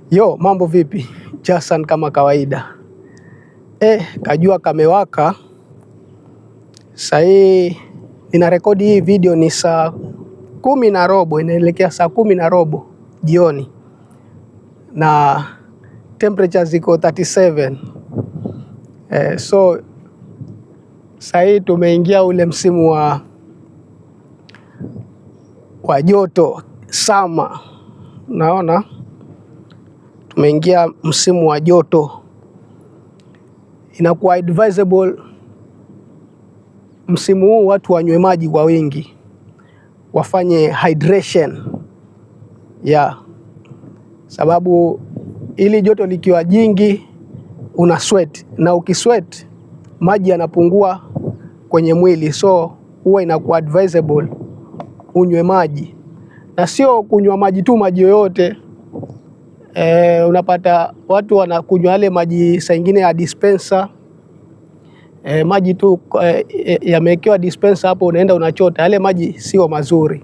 Yo, mambo vipi? Jason kama kawaida. Kajua kamewaka. Sahii nina rekodi hii video ni saa 10:15, inaelekea saa 10:15 jioni. Na temperature ziko 37. So sahii tumeingia ule msimu wa joto sama. Naona tumeingia msimu wa joto. Inakuwa advisable msimu huu watu wanywe maji kwa wingi, wafanye hydration sababu ili joto likiwa jingi una sweat, na ukisweat maji yanapungua kwenye mwili, so huwa inakuwa advisable unywe maji, na sio kunywa maji tu, maji yoyote. Unapata watu wanakunywa yale maji saa nyingine ya dispenser. Maji tu yamewekewa dispenser hapo, unaenda unachota. Yale maji sio mazuri.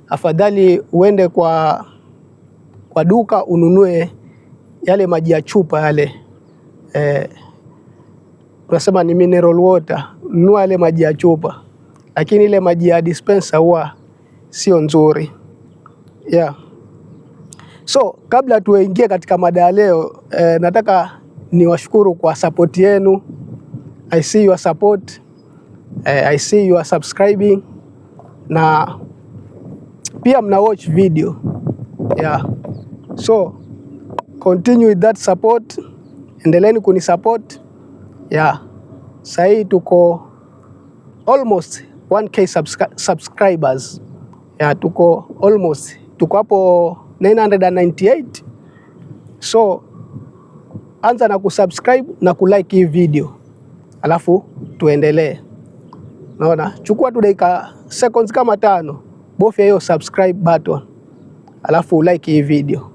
Afadhali uende kwa duka ununue yale maji ya chupa yale. Tunasema ni mineral water. Nunua yale maji ya chupa. Lakini ile maji ya dispenser huwa sio nzuri. So kabla tuingie katika mada ya leo, nataka niwashukuru kwa support yenu. I see your support. I see you are subscribing. Na pia mna watch video. So continue with that support. Endeleeni kunisupport. Sahii tuko almost 1k subscribers. Tuko hapo 998. So anza na kusubscribe na kulike hii video, alafu tuendelee. Naona chukua tu dakika seconds kama 5, bofya hiyo subscribe button, alafu like hii video,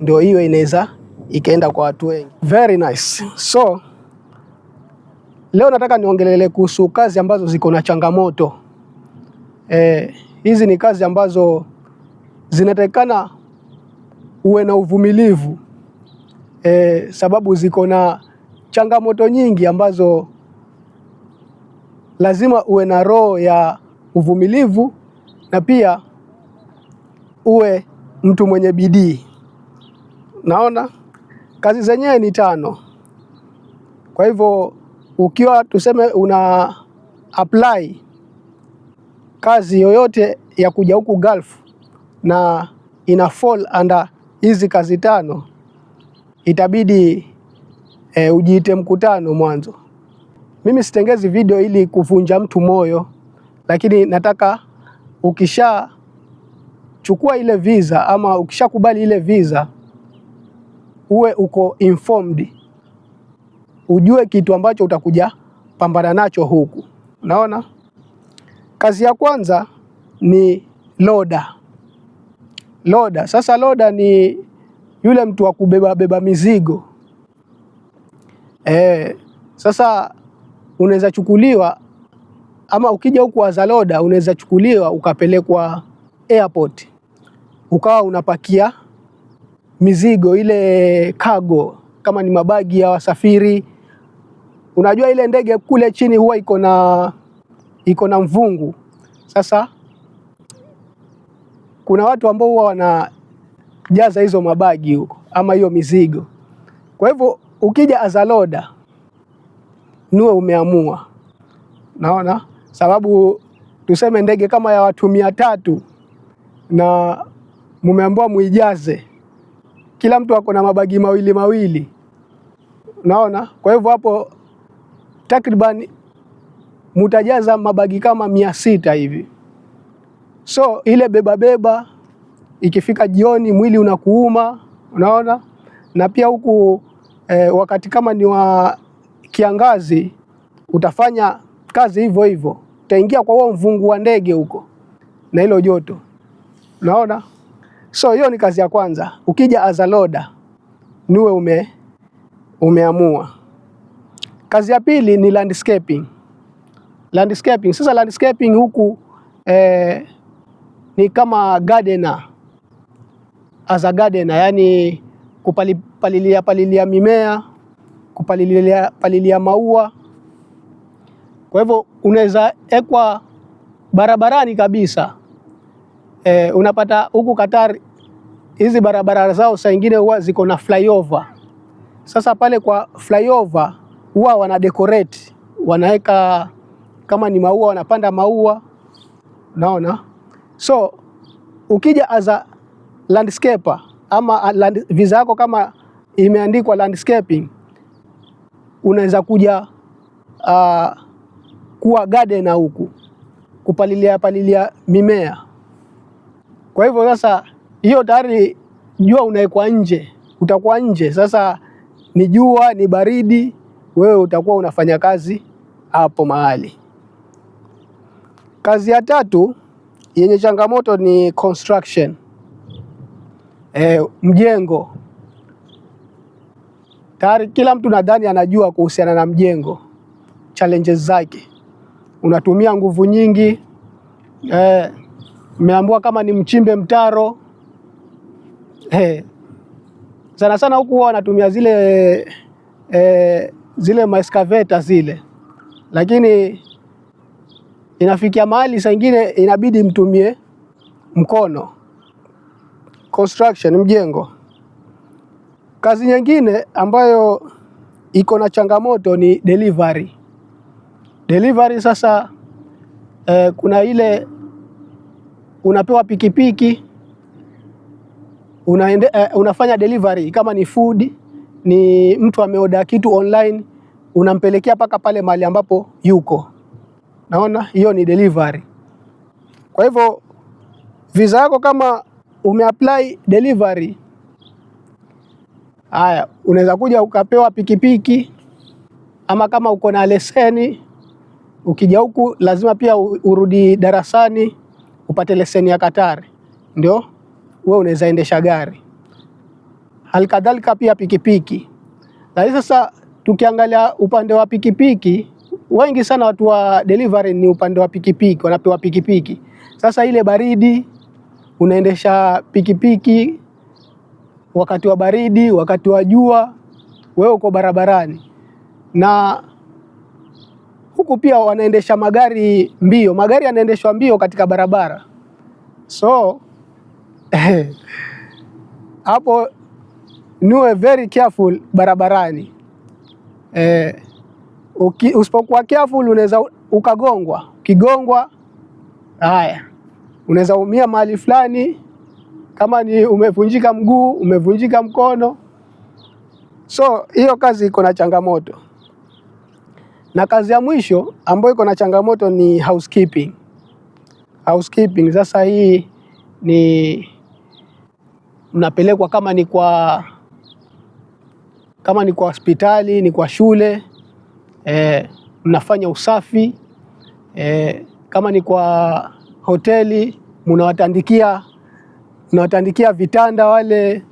ndio hiyo inaweza ikaenda kwa watu wengi. Very nice. So leo nataka niongelele kuhusu kazi ambazo ziko na changamoto. Hizi ni kazi ambazo zinatakikana uwe na uvumilivu, sababu ziko na changamoto nyingi ambazo lazima uwe na roho ya uvumilivu, na pia uwe mtu mwenye bidii. Naona kazi zenyewe ni 5. Kwa hivyo ukiwa tuseme una apply kazi yoyote ya kuja huku Gulf na ina fall under hizi kazi 5, itabidi ujiite mkutano mwanzo. Mimi sitengezi video ili kuvunja mtu moyo, lakini nataka ukisha chukua ile visa ama ukishakubali ile visa, uwe uko informed, ujue kitu ambacho utakuja pambana nacho huku. Naona kazi ya kwanza ni loader. Sasa loader ni yule mtu wa kubeba mizigo. Sasa unaweza chukuliwa, ama ukija huku as a loader unaweza chukuliwa ukapelekwa airport, ukawa unapakia mizigo ile cargo, kama ni mabagi ya wasafiri. Unajua ile ndege kule chini huwa iko na mvungu. Sasa kuna watu ambao huwa wanajaza hizo mabagi huko ama hiyo mizigo. Kwa hivyo ukija as a loader niwe umeamua. Naona sababu tuseme ndege kama ya watu 300 na mumeambiwa muijaze, kila mtu ako na mabagi mawili. Naona kwa hivyo hapo takriban mutajaza mabagi kama 600 hivi. So ile beba ikifika jioni mwili unakuuma. Unaona, na pia huku wakati kama ni wa kiangazi utafanya kazi hivyo, utaingia kwa huo mvungu wa ndege huko na hilo joto. Unaona, so hiyo ni kazi ya kwanza. Ukija as a loader niwe umeamua. Kazi ya pili ni landscaping. Sasa landscaping huku ni kama gardener as a gardener, yani kupalilia mimea, kupalilia maua. Kwa hivyo unaweza ekwa barabarani kabisa. Unapata huku Qatar hizi barabara zao saa nyingine huwa ziko na flyover. Sasa pale kwa flyover huwa wana decorate, wanaweka kama ni maua, wanapanda maua, unaona. So ukija as a landscaper ama visa yako kama imeandikwa landscaping, unaweza kuja kuwa gardener huku, kupalilia mimea. Kwa hivyo sasa hiyo tayari jua unaekwa nje, utakuwa nje. Sasa ni jua, ni baridi, wewe utakuwa unafanya kazi hapo mahali. Kazi ya tatu yenye changamoto ni construction. Mjengo. Tayari kila mtu nadhani anajua kuhusiana na mjengo, challenges zake. Unatumia nguvu nyingi. Umeambiwa kama ni mchimbe mtaro. Sana sana huku wanatumia zile excavator zile, lakini inafikia mahali saa nyingine inabidi mtumie mkono. Construction, mjengo. Kazi nyingine ambayo iko na changamoto ni delivery. Delivery sasa kuna ile unapewa pikipiki, unafanya delivery. Kama ni food, ni mtu ameorder kitu online, unampelekea paka pale mahali ambapo yuko. Naona hiyo ni delivery. Kwa hivyo visa yako kama umeapply delivery, haya unaweza kuja ukapewa pikipiki, ama kama uko na leseni, ukija huku lazima pia urudi darasani upate leseni ya Qatar, ndio wewe unaweza endesha gari. Halikadhalika pia pikipiki. Lakini sasa tukiangalia upande wa pikipiki, wengi sana watu wa delivery ni upande wa pikipiki, wanapewa pikipiki. Sasa ile baridi, unaendesha pikipiki wakati wa baridi, wakati wa jua, wewe uko barabarani. Na huku pia wanaendesha magari mbio, magari yanaendeshwa mbio katika barabara. So hapo niwe very careful barabarani. Usipokuwa careful unaweza ukagongwa. Ukigongwa, haya unaweza umia mahali fulani, kama ni umevunjika mguu, umevunjika mkono. So hiyo kazi iko na changamoto. Na kazi ya mwisho ambayo iko na changamoto ni housekeeping. Housekeeping sasa hii ni mnapelekwa kama ni kwa hospitali, ni kwa shule, mnafanya usafi, kama ni kwa hoteli, mnawatandikia vitanda wale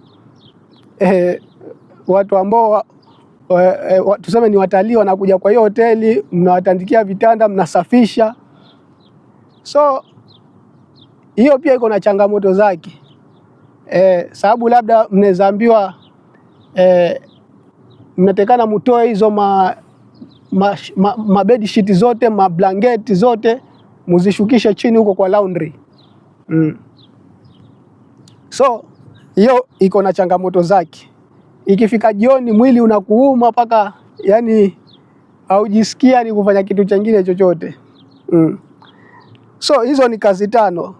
watu ambao tuseme ni watalii wanakuja kwa hiyo hoteli, mnawatandikia vitanda, mnasafisha. So hiyo pia iko na changamoto zake. Sababu labda mnaweza ambiwa mnatekana mtoe hizo bed sheet zote, blanketi zote, muzishukishe chini huko kwa laundry. So hiyo iko na changamoto zake. Ikifika jioni mwili unakuuma paka yani haujisikia ni kufanya kitu kingine chochote. So hizo ni kazi tano.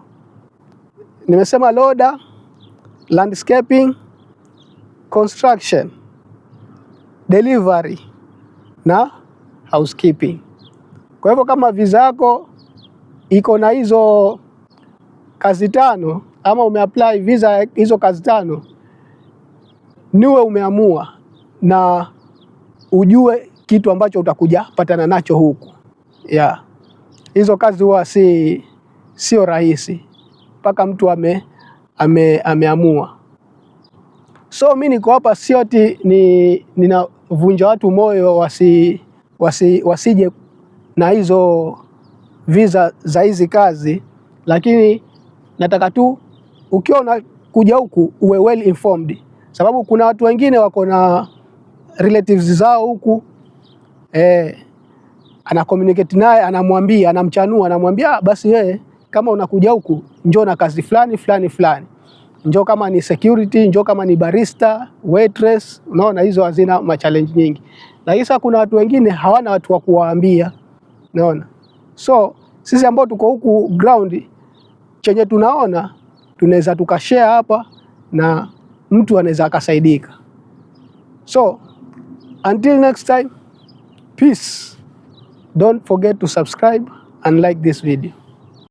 Nimesema loader, landscaping, construction, delivery na housekeeping. Kwa hivyo kama visa yako iko na hizo kazi tano, ama umeapply visa hizo kazi tano, niwe umeamua na ujue kitu ambacho utakuja patana nacho huku. Hizo kazi huwa sio rahisi mpaka mtu ameamua. So mimi niko hapa sioti ninavunja watu moyo wasije na hizo visa za hizi kazi, lakini nataka tu ukiwa kuja huku uwe well informed, sababu kuna watu wengine wako na relatives zao huku ana communicate naye, anamwambia, anamchanua, anamwambia basi wewe kama unakuja huku njoo na kazi fulani fulani fulani, njoo kama ni security, njoo kama ni barista, waitress. Unaona hizo hazina machallenge nyingi, lakini sasa kuna watu wengine hawana watu wa kuwaambia, unaona. So sisi ambao tuko huku ground, chenye tunaona tunaweza tukashare hapa na mtu anaweza akasaidika. So until next time, peace. Don't forget to subscribe and like this video.